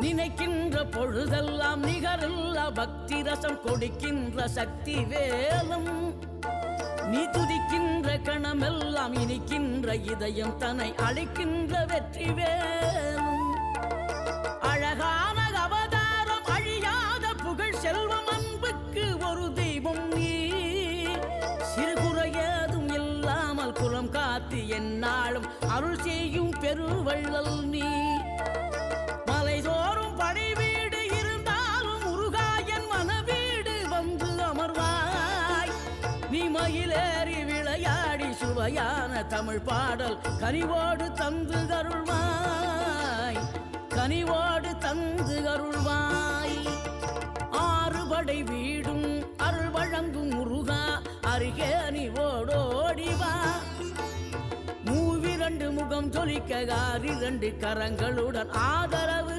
நினைக்கின்ற பொழுதெல்லாம் நிகரில்ல பக்தி ரசம் கொடுக்கின்ற சக்தி வேலும் நீ துதிக்கின்ற கணமெல்லாம் இனிக்கின்ற இதயம் தன்னை அழைக்கின்ற வெற்றி வேலும் அழகான அவதாரம் அழியாத புகழ் செல்வம் அன்புக்கு ஒரு தெய்வம் நீ சிறுகுறையதும் இல்லாமல் குலம் காத்து எந்நாளும் அருள் செய்யும் பெருவள்ளல் நீ மலைதோறும் படை வீடு இருந்தாலும் முருகாயன் மனவீடு வந்து அமர்வாய் நீ மயிலேறி விளையாடி சுவையான தமிழ் பாடல் கனிவோடு தந்து அருள்வாய் கனிவோடு தந்து அருள்வாய் ஆறுபடை வீடும் அருள் வழங்கும் முருகா அருகே நீ ஓடோடிவா மூவிரண்டு முகம் ஜொலிக்க 6 கரங்களுடன் ஆதரவு